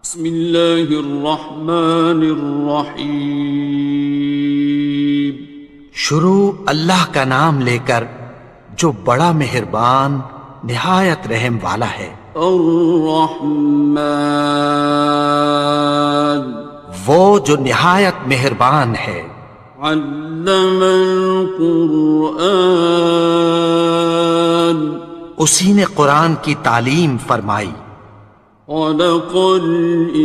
بسم اللہ الرحمن الرحیم۔ شروع اللہ کا نام لے کر جو بڑا مہربان نہایت رحم والا ہے۔ الرحمن، وہ جو نہایت مہربان ہے۔ علم القرآن، اسی نے قرآن کی تعلیم فرمائی۔ خلق الانسان،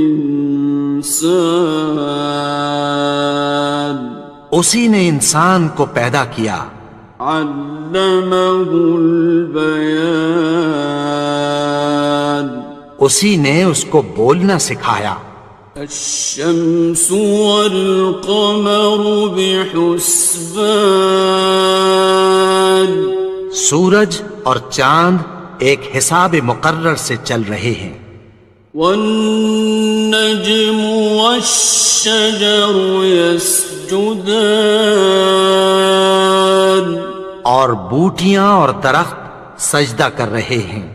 اسی نے انسان کو پیدا کیا۔ علمہ البیان، اسی نے اس کو بولنا سکھایا۔ الشمس والقمر بحسبان، سورج اور چاند ایک حساب مقرر سے چل رہے ہیں۔ والنجم والشجر يسجدان، اور بوٹیاں اور درخت سجدہ کر رہے ہیں۔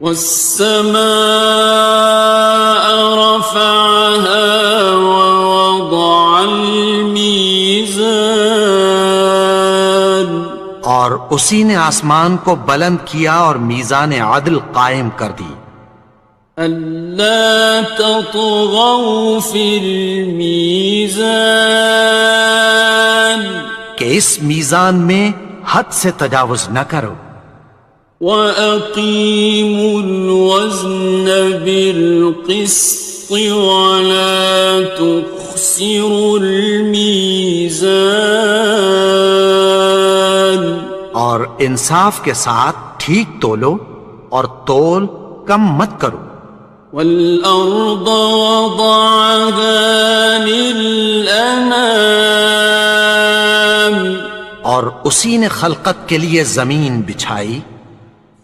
والسماء رفعها ووضع الميزان، اور اسی نے آسمان کو بلند کیا اور میزان عدل قائم کر دی۔ ألا تطغوا في الميزان، کہ اس میزان میں حد سے تجاوز نہ کرو۔ وَأَقِيمُوا الْوَزْنَ بِالْقِسْطِ وَلَا تُخْسِرُوا الْمِيزَانَ، اور انصاف کے ساتھ ٹھیک تولو اور تول کم مت کرو۔ وَالْأَرْضَ وَضَعَهَا لِلْأَنَامِ، اور اسی نے خلقت کے لیے زمین بچھائی۔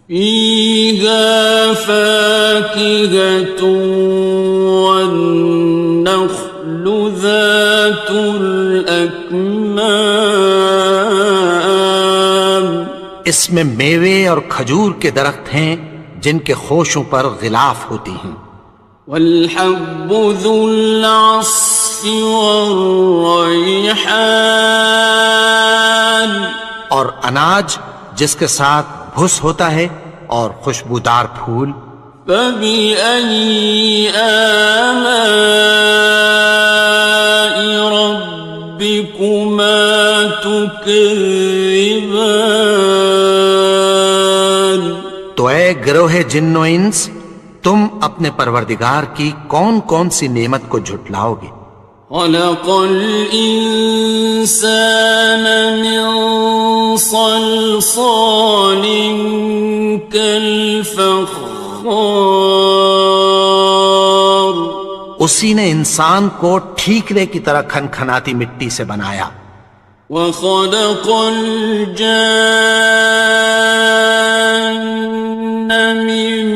فِيهَا فَاكِهَةٌ وَالنَّخْلُ ذَاتُ الْأَكْمَامِ، اس میں میوے اور کھجور کے درخت ہیں جن کے خوشوں پر غلاف ہوتی ہیں۔ وَالْحَبُّ ذُو الْعَصْفِ وَالرَّيْحَانِ، اور اناج جس کے ساتھ بھس ہوتا ہے اور خوشبودار پھول۔ فَبِأَيِّ آلَاءِ رَبِّكُمَا تُكَذِّبَانِ، تو اے گروہ جن و انس، تم اپنے پروردگار کی کون کون سی نعمت کو جھٹلاؤ گے؟ خَلَقَ الْإِنسَانَ مِنْ صَلْصَالٍ كَالْفَخَّارِ، اسی نے انسان کو ٹھیکرے کی طرح کھنکھناتی مٹی سے بنایا۔ وَخَلَقَ الْجَانَّ مِن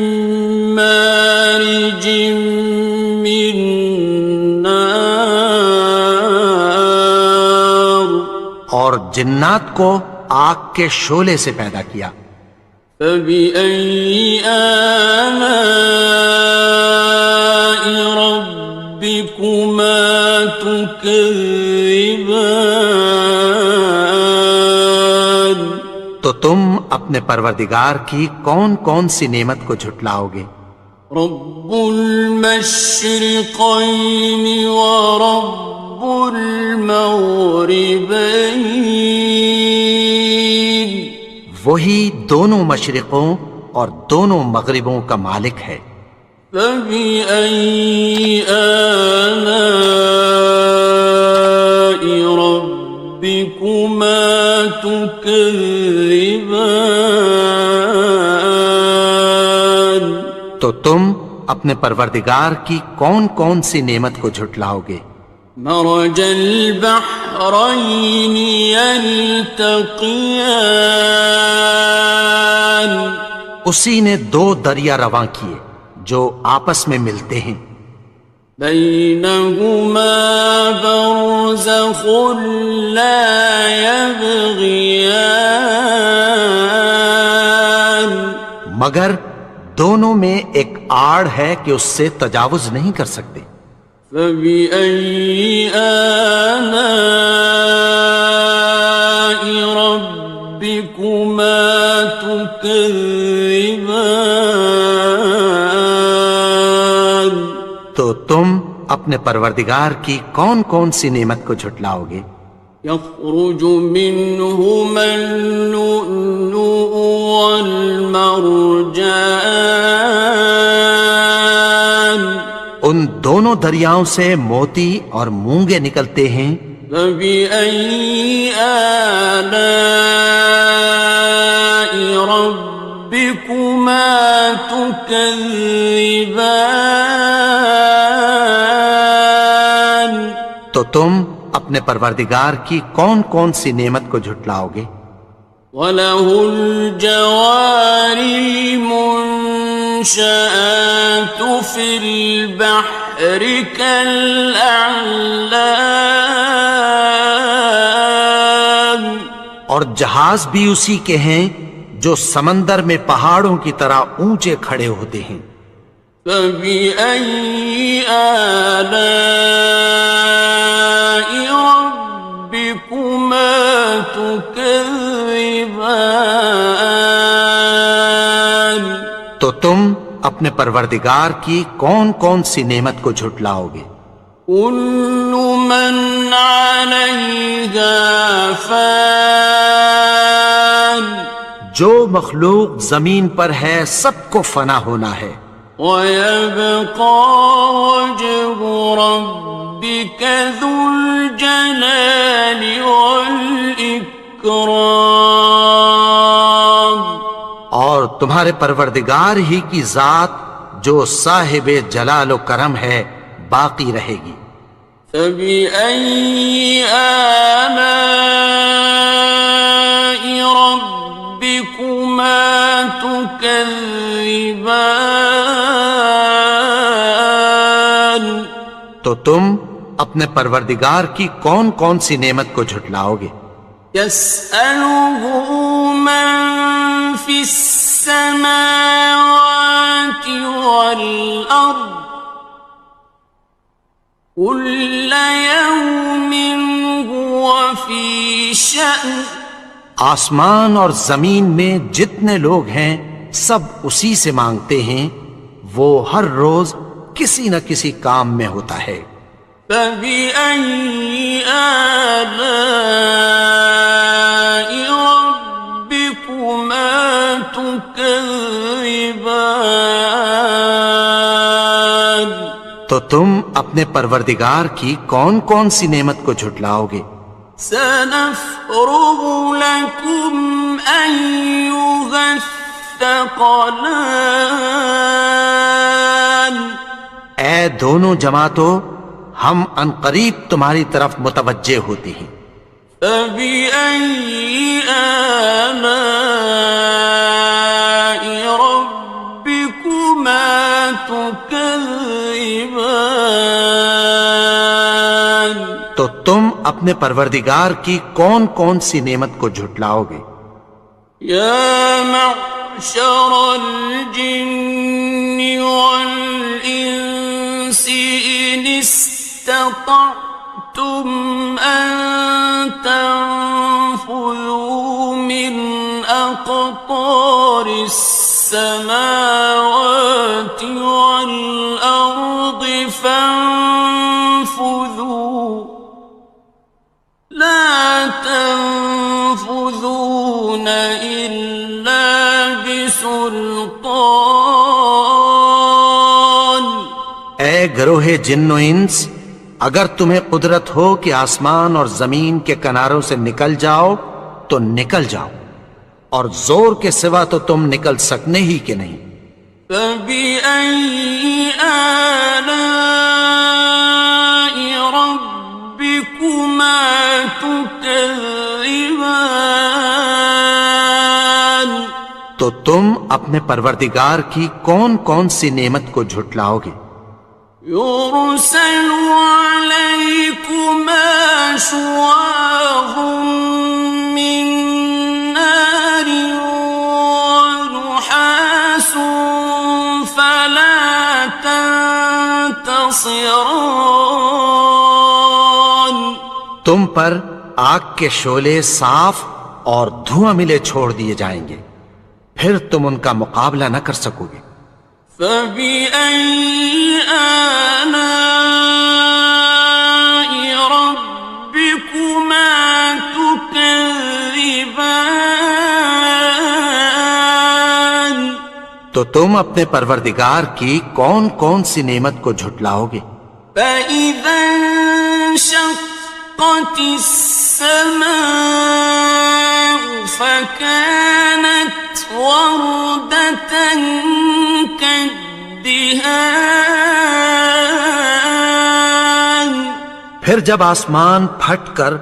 مَّارِجٍ مِّن نَّارٍ، اور جنات کو آگ کے شعلے سے پیدا کیا۔ فَبِأَيِّ آلَاءِ رَبِّكُمَا تُكَذِّبَانِ، تو تم اپنے پروردگار کی کون کون سی نعمت کو جھٹلاؤ گے؟ رب المشرقین ورب المغربین، وہی دونوں مشرقوں اور دونوں مغربوں کا مالک ہے۔ فَبِأَيِّ آلَاءِ رَبِّكُمَا تُكَذِّبَانِ، تو تم اپنے پروردگار کی کون کون سی نعمت کو جھٹلاؤ گے؟ مرج البحرین یلتقیان، اسی نے دو دریا رواں کیے جو آپس میں ملتے ہیں۔ بینہما برزخ لا یبغیان، مگر دونوں میں ایک آڑ ہے کہ اس سے تجاوز نہیں کر سکتے۔ فبأي آلاء ربكما تكذبان؟ تو تم اپنے پروردگار کی کون کون سی نعمت کو جھٹلاؤ گے؟ يخرج منهما اللؤلؤ والمرجان، ان دونوں دریاؤں سے موتی اور مونگے نکلتے ہیں۔ فبأي آلاء ربكما تكذبان؟ تو تم اپنے پروردگار کی کون کون سی نعمت کو جھٹلاؤ گے؟ وَلَهُ الْجَوَارِ الْمُنشَآتُ فِي الْبَحْرِ كَالْأَعْلَامِ، اور جہاز بھی اسی کے ہیں جو سمندر میں پہاڑوں کی طرح اونچے کھڑے ہوتے ہیں۔ فَبِأَيِّ آلَاءِ رَبِّكُمَا تُكَذِّبَانِ؟ تو تم اپنے پروردگار کی کون کون سی نعمت کو جھٹلاؤ گے؟ كُلُّ مَنْ عَلَيْهَا فَانٍ، جو مخلوق زمین پر ہے سب کو فنا ہونا ہے۔ وَيَبْقَى وَجْهُ رَبِّكَ ذُو الْجَلَالِ وَالْإِكْرَامِ، اور تمہارے پروردگار ہی کی ذات جو صاحب جلال و کرم ہے باقی رہے گی۔ فَبِأَيِّ آلَاءِ رَبِّكُمَا تُكَذِّبَانِ؟ تو تم اپنے پروردگار کی کون کون سی نعمت کو جھٹلاؤ گے؟ يَسْأَلُهُ مَن فِي السَّمَاوَاتِ وَالْأَرْضِ كُلَّ يَوْمٍ هُوَ فِي شَأْنٍ، آسمان اور زمین میں جتنے لوگ ہیں سب اسی سے مانگتے ہیں، وہ ہر روز کسی نہ کسی کام میں ہوتا ہے۔ فَبِأَيِّ آلَاءِ رَبِّكُمَا تُكَذِّبَانِ؟ تو تم اپنے پروردگار کی کون کون سی نعمت کو جھٹلاؤ گے؟ سَنَفْرُغُ لَكُمْ أَيُّهَ الثَّقَلَانِ، اے دونوں جماعتوں ہم عنقریب تمہاری طرف متوجہ ہوتے ہیں۔ فَبِأَيِّ آلَاءِ رَبِّكُمَا تُكَذِّبَانِ؟ تو تم اپنے پروردگار کی کون کون سی نعمت کو جھٹلاؤ گے؟ يَا مَعْشَرَ الْجِنِّ وَالْإِنسِ إِنِ اسْتَطَعْتُمْ أَن تَنفُذُوا مِنْ أَقْطَارِ السَّمَاوَاتِ وَالْأَرْضِ فَانفُذُوا لَا تَنفُذُونَ إِلَّا بِسُلْطَانٍ۔ اے گروہ جن و انس، اگر تمہیں قدرت ہو کہ آسمان اور زمین کے کناروں سے نکل جاؤ تو نکل جاؤ، اور زور کے سوا تو تم نکل سکنے ہی کہ نہیں۔ فَبِأَيِّ آلَاءِ رَبِّكُمَا تُكَذِّبَانِ؟ تو تم اپنے پروردگار کی کون کون سی نعمت کو جھٹلاؤ گے؟ يُرْسَلُ عَلَيْكُمَا شُوَاظٌ مِّن نَّارٍ وَنُحَاسٌ تنتصران تم پر آگ کے شعلے صاف اور دھواں ملے چھوڑ دیے جائیں گے، پھر تم ان کا مقابلہ نہ کر سکو گے۔ فَبِأَيِّ آلَاءِ رَبِّكُمَا تُكَذِّبَانِ تو تم اپنے پروردگار کی کون کون سی نعمت کو جھٹلاؤ گے؟ فَإِذَا انشَقَّتِ السَّمَاءُ فَكَانَتْ وَرْدَةً كَالدِّهَانِ پھر جب آسمان پھٹ کر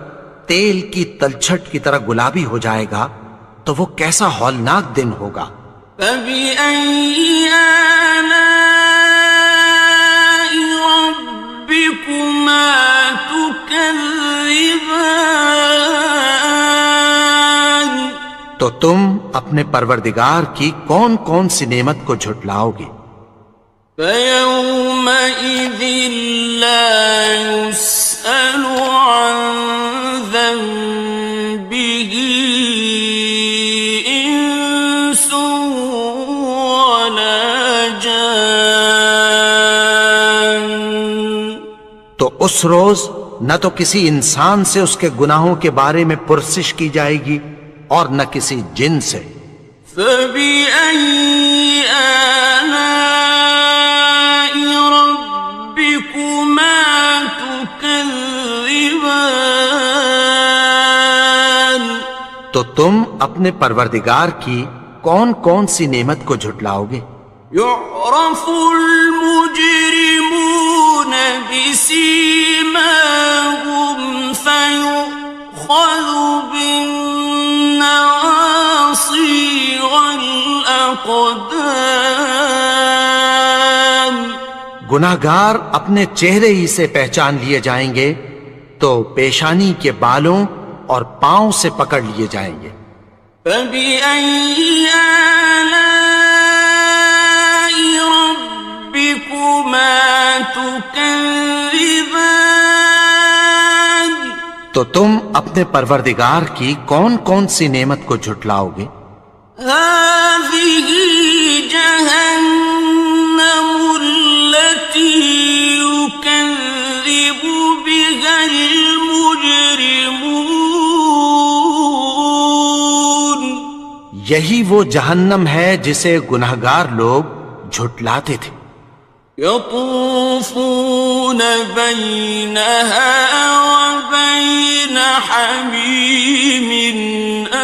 تیل کی تلچھٹ کی طرح گلابی ہو جائے گا تو وہ کیسا ہولناک دن ہوگا۔ فَبِأَيِّ آلَاءِ رَبِّكُمَا تُكَذِّبَانِ تو تم اپنے پروردگار کی کون کون سی نعمت کو جھٹلاؤ گے؟ فَيَوْمَئِذٍ لَا يُسْأَلُ عَنْ ذَنبِهِ إِنسٌ وَلَا جَانٌ تو اس روز نہ تو کسی انسان سے اس کے گناہوں کے بارے میں پرسش کی جائے گی اور نہ کسی جن سے۔ فَبِأَيِّ آلَاءِ رَبِّكُمَا تُكَذِّبَانِ تو تم اپنے پروردگار کی کون کون سی نعمت کو جھٹلاؤ گے؟ يُعْرَفُ الْمُجْرِمُونَ بِسِيمَاهُمْ فَيُؤْخَذُ بِالنَّوَاصِي وَالْأَقْدَامِ گناہگار اپنے چہرے ہی سے پہچان لیے جائیں گے تو پیشانی کے بالوں اور پاؤں سے پکڑ لیے جائیں گے۔ فَبِأَيِّ آلَاءِ رَبِّكُمَا تُكَذِّبَانِ تو تم اپنے پروردگار کی کون کون سی نعمت کو جھٹلاؤ گے؟ هَذِهِ جَهَنَّمُ الَّتِي يُكَذِّبُ بِهَا الْمُجْرِمُونَ یہی وہ جہنم ہے جسے گناہگار لوگ جھٹلاتے تھے۔ يَطُوفُونَ بَيْنَهَا وَبَيْنَ حَمِيمٍ آنٍ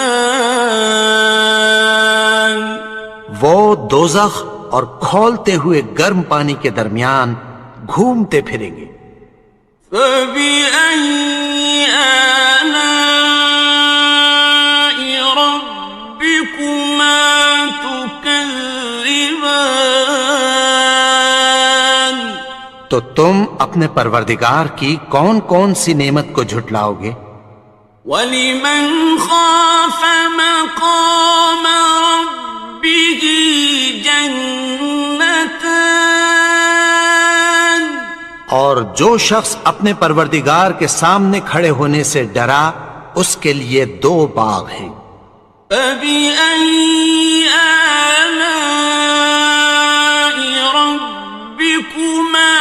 وہ دوزخ اور کھولتے ہوئے گرم پانی کے درمیان گھومتے پھریں گے۔ فَبِأَيِّ آلَاءِ رَبِّكُمَا تُكَذِّبَانِ تو تم اپنے پروردگار کی کون کون سی نعمت کو جھٹلاؤ گے؟ وَلِمَنْ خَافَ مَقَامَ رَبِّهِ جَنَّتَانِ اور جو شخص اپنے پروردگار کے سامنے کھڑے ہونے سے ڈرا اس کے لیے دو باغ ہیں۔ فَبِأَيِّ آلَاءِ رَبِّكُمَا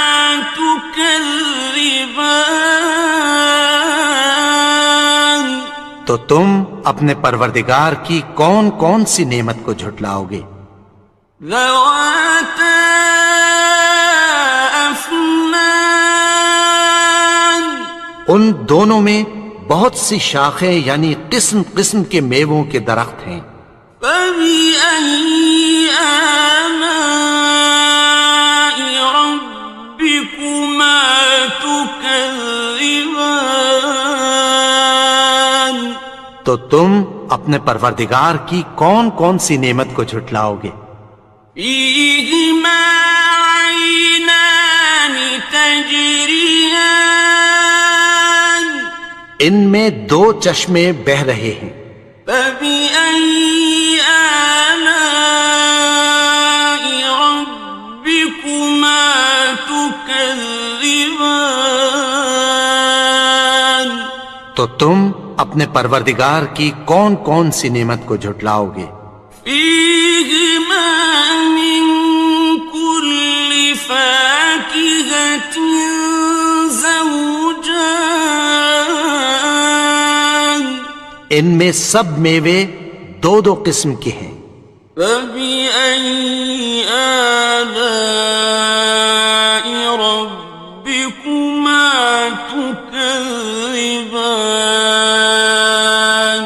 تُكَذِّبَانِ تو تم اپنے پروردگار کی کون کون سی نعمت کو جھٹلاؤ گے؟ ذَوَاتَا أَفْنَانٍ ان دونوں میں بہت سی شاخیں یعنی قسم قسم کے میووں کے درخت ہیں۔ فَبِأَيِّ آلَاءِ رَبِّكُمَا تُكَذِّبَانِ تو تم اپنے پروردگار کی کون کون سی نعمت کو جھٹلاؤ گے؟ فِيهِمَا عَيْنَانِ تَجْرِيَانِ ان میں دو چشمے بہہ رہے ہیں۔ فَبِأَيِّ آلَاءِ رَبِّكُمَا ربكما تكذبان تو تم اپنے پروردگار کی کون کون سی نعمت کو جھٹلاؤ گے؟ فيهما من كل فاكهة زوجان ان میں سب میوے دو دو قسم کے ہیں۔ فبأي آلاء ربكما تكذبان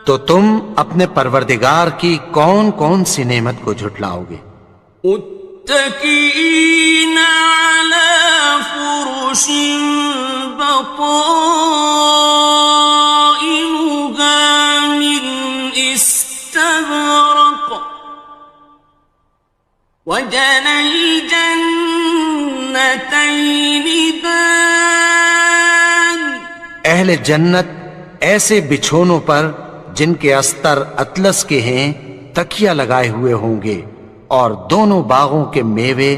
تو تم اپنے پروردگار کی کون کون سی نعمت کو جھٹلاؤ گے؟ متكئين على فرش بطائنها من استبرق وجنى الجنتين دان اہل جنت ایسے بچھونوں پر جن کے استر اطلس کے ہیں تکیہ لگائے ہوئے ہوں گے، اور دونوں باغوں کے میوے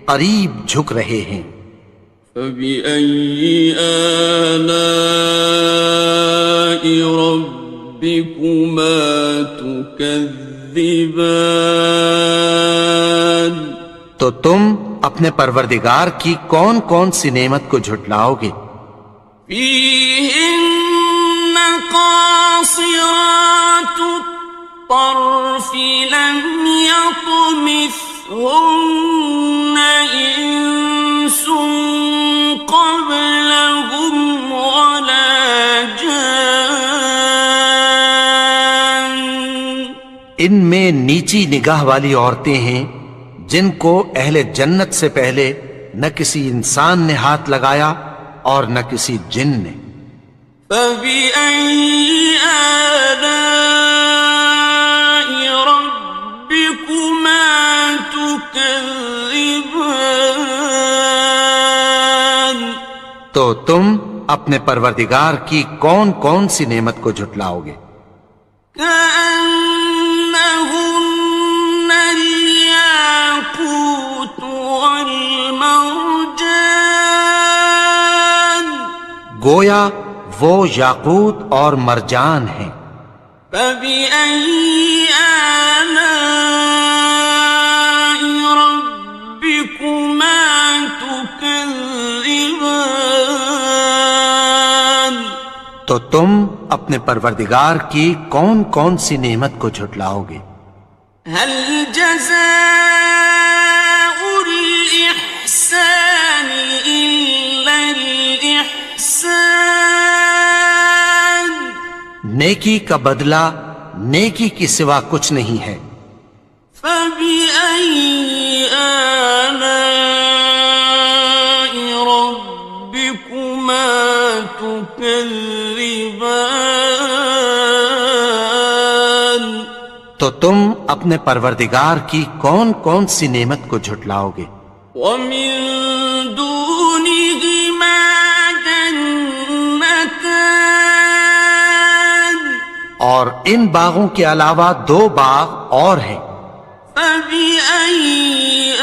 قریب جھک رہے ہیں۔ فبأي آلاء ربكما تكذبان تو تم اپنے پروردگار کی کون کون سی نعمت کو جھٹلاؤ گے؟ فيهن قاصرات الطرف لم يطمثهن إنس قبلهم ولا جان ان میں نیچی نگاہ والی عورتیں ہیں جن کو اہل جنت سے پہلے نہ کسی انسان نے ہاتھ لگایا اور نہ کسی جن نے۔ فبأي آلاء ربكما تكذبان تو تم اپنے پروردگار کی کون کون سی نعمت کو جھٹلاؤ گے؟ كأنهن الياقوت والمرجان گویا وہ یاقوت اور مرجان ہیں۔ فبأي آلاء ربكما تكذبان تو تم اپنے پروردگار کی کون کون سی نعمت کو جھٹلاؤ گے؟ هل جزاء الإحسان إلا الإحسان نیکی کا بدلہ نیکی کی سوا کچھ نہیں ہے۔ فبأي آلاء ربكما تكذبان تو تم اپنے پروردگار کی کون کون سی نعمت کو جھٹلاؤ گے؟ ومن دونهما جنتان اور ان باغوں کے علاوہ دو باغ اور ہیں۔ فبأي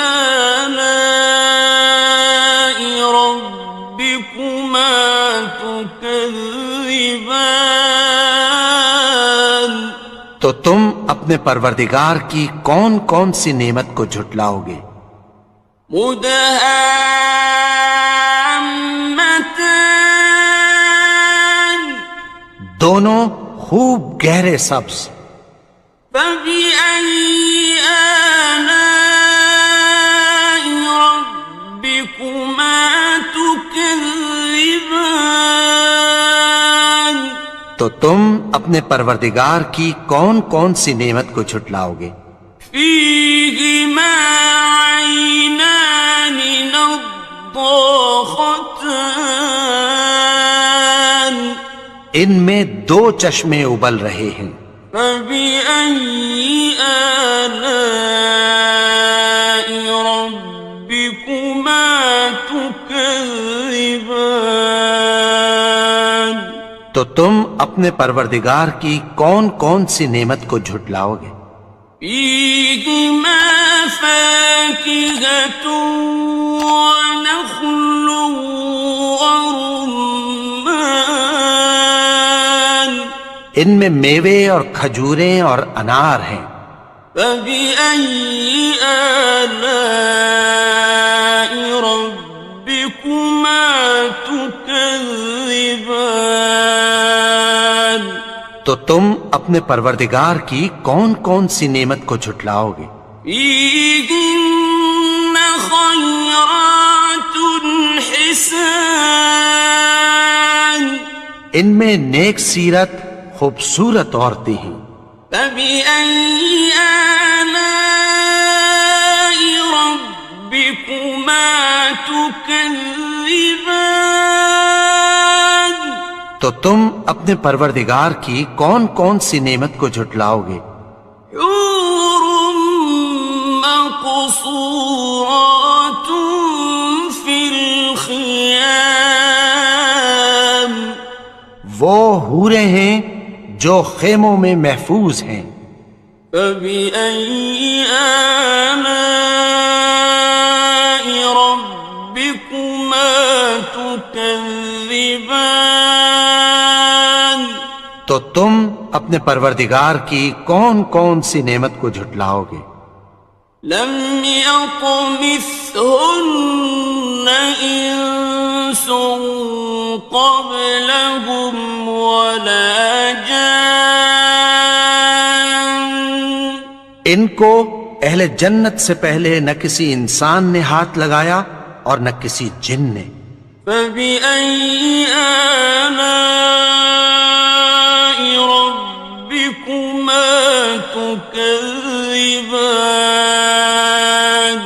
آلاء ربكما تكذبان تو تم اپنے پروردگار کی کون کون سی نعمت کو جھٹلاؤ گے؟ مدهامتان دونوں خوب گہرے سبز۔ فبأي آلاء ربكما تكذبان تو تم اپنے پروردگار کی کون کون سی نعمت کو جھٹلاؤ گے؟ فيهما عينان نضاختان ان میں دو چشمے ابل رہے ہیں۔ فبأي آلاء ربكما تكذبان تو تم اپنے پروردگار کی کون کون سی نعمت کو جھٹلاؤ گے؟ فيهما فاكهة ونخل ورمان ان میں میوے اور کھجوریں اور انار ہیں. فبأي آلاء ربكما تكذبان تو تم اپنے پروردگار کی کون کون سی نعمت کو جھٹلاؤ گے؟ فيهن خيرات حسان ان میں نیک سیرت خوبصورت عورتیں ہیں. فبأي آلاء ربكما تكذبان تو تم اپنے پروردگار کی کون کون سی نعمت کو جھٹلاؤ گے؟ حور مقصورات في الخيام وہ حوریں ہیں جو خیموں میں محفوظ ہیں. فبأي آلاء ربكما تكذبان تو تم اپنے پروردگار کی کون کون سی نعمت کو جھٹلاؤ گے؟ لم يطمثهن إنس قبلهم ولا جان ان کو اہل جنت سے پہلے نہ کسی انسان نے ہاتھ لگایا اور نہ کسی جن نے. فبأي آلاء ربكما تكذبان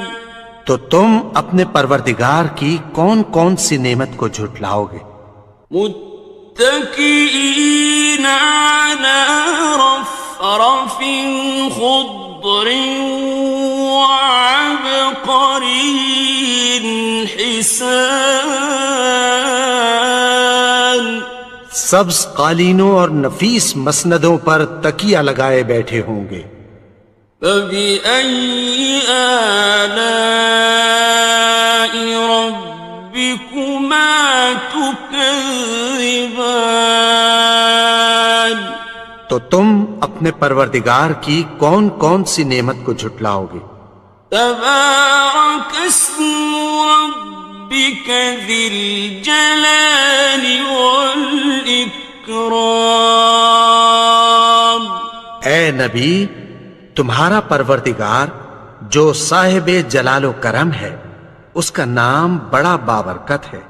تو تم اپنے پروردگار کی کون کون سی نعمت کو جھٹلاؤ گے؟ متكئين على رفرف خضر وعبقري حسان سبز قالینوں اور نفیس مسندوں پر تکیہ لگائے بیٹھے ہوں گے. فبأي آلاء ربكما تكذبان تو تم اپنے پروردگار کی کون کون سی نعمت کو جھٹلاؤ گے؟ تبارك اسم ربك ذي الجلال والإكرام اے نبی، تمہارا پروردگار جو صاحب جلال و کرم ہے، اس کا نام بڑا بابرکت ہے.